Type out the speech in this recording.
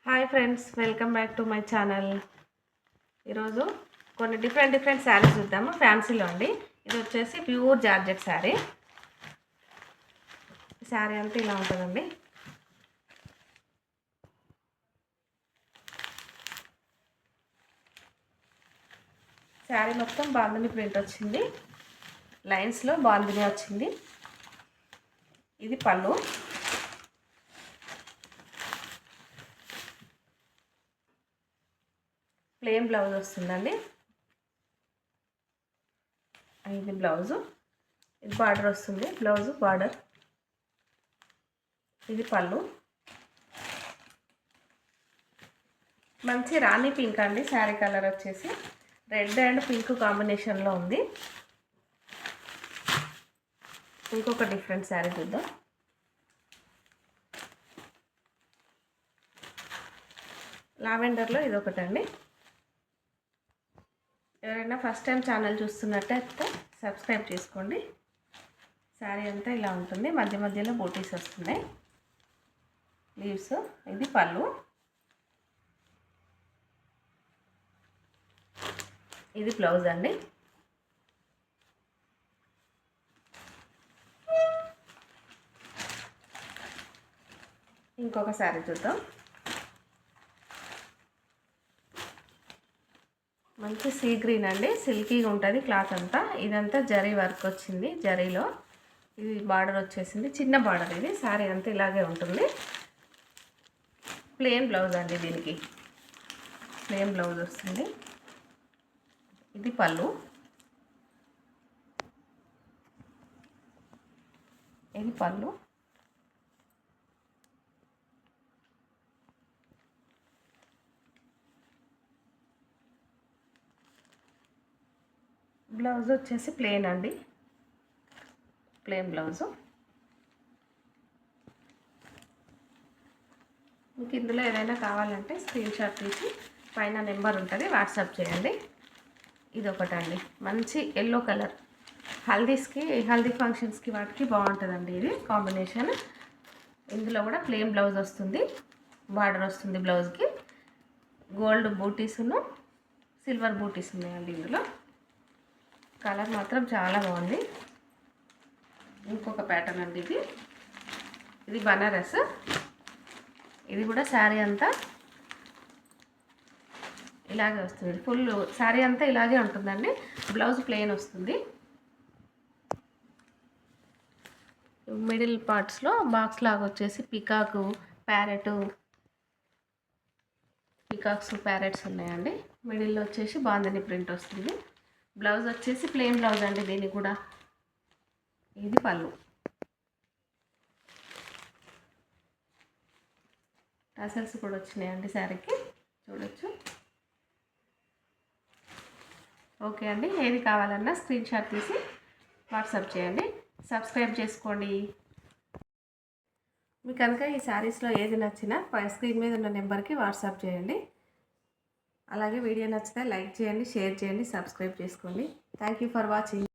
Hi friends, welcome back to my channel. ఈరోజు కొన్ని different saris చూద్దాము. ఫ్యాన్సీలో అండి. ఇది వచ్చేసి ప్యూర్ జార్జెట్ శారీ. శారీ అంతా ఇలా ఉంటుందండి. శారీ మొత్తం బాందిని ప్రింట్ వచ్చింది. లైన్స్లో బాందిని వచ్చింది. ఇది పళ్ళు. ప్లెయిన్ బ్లౌజ్ వస్తుందండి. ఇది బ్లౌజు. ఇది బార్డర్ వస్తుంది. Blouse border. ఇది పళ్ళు. మంచి రాణి పింక్ అండి. శారీ కలర్ వచ్చేసి రెడ్ అండ్ పింక్ కాంబినేషన్లో ఉంది. ఇంకొక డిఫరెంట్ శారీ చూద్దాం. లావెండర్లో ఇది ఒకటండి. ఎవరైనా ఫస్ట్ టైం ఛానల్ చూస్తున్నట్టయితే సబ్స్క్రైబ్ చేసుకోండి. శారీ అంతా ఇలా ఉంటుంది. మధ్య మధ్యలో బూటీస్ వస్తున్నాయి. లీవ్స్. ఇది పళ్ళు. ఇది బ్లౌజ్ అండి. ఇంకొక శారీ చూద్దాం. మంచి సీ గ్రీన్ అండి. సిల్కీగా ఉంటుంది క్లాత్ అంతా. ఇదంతా జరీ వర్క్ వచ్చింది. జరీలో ఇది బార్డర్ వచ్చేసింది. చిన్న బార్డర్. ఇది శారీ అంతా ఇలాగే ఉంటుంది. ప్లెయిన్ బ్లౌజ్ అండి. దీనికి ప్లెయిన్ బ్లౌజ్ వస్తుంది. ఇది పళ్ళు. ఇది పళ్ళు. బ్లౌజ్ వచ్చేసి ప్లెయిన్ అండి. Plain blouse. మీకు ఇందులో ఏదైనా కావాలంటే స్క్రీన్ షాట్ తీసి పైన నెంబర్ ఉంటుంది, వాట్సాప్ చేయండి. ఇది ఒకటండి. మంచి ఎల్లో కలర్. హల్దీ ఫంక్షన్స్కి వాటికి బాగుంటుందండి. ఇది కాంబినేషన్. ఇందులో కూడా ప్లెయిన్ బ్లౌజ్ వస్తుంది. బార్డర్ వస్తుంది బ్లౌజ్కి. గోల్డ్ బూటీస్ను సిల్వర్ బూటీస్ ఉన్నాయండి ఇందులో. కలర్ మాత్రం చాలా బాగుంది. ఇంకొక ప్యాటర్న్ అండి. ఇది బనారస్. ఇది కూడా శారీ అంతా ఇలాగే వస్తుంది. ఫుల్ శారీ అంతా ఇలాగే ఉంటుందండి. బ్లౌజ్ ప్లెయిన్ వస్తుంది. మిడిల్ పార్ట్స్లో బాక్స్ లాగా వచ్చేసి పికాక్స్ ప్యారెట్స్ ఉన్నాయండి. మిడిల్లో వచ్చేసి బాందిని ప్రింట్ వస్తుంది. బ్లౌజ్ వచ్చేసి ప్లెయిన్ బ్లౌజ్ అండి. దీనికి కూడా ఇది పళ్ళు. టసల్స్ కూడా వచ్చినాయండి శారీకి, చూడొచ్చు. ఓకే అండి. ఏది కావాలన్నా స్క్రీన్ షాట్ తీసి వాట్సాప్ చేయండి. సబ్స్క్రైబ్ చేసుకోండి. మీకు కనుక ఈ శారీస్లో ఏది నచ్చినా స్క్రీన్ మీద ఉన్న నెంబర్కి వాట్సాప్ చేయండి. అలాగే వీడియో నచ్చితే లైక్ చేయండి, షేర్ చేయండి, సబ్స్క్రైబ్ చేసుకోండి. Thank you for watching.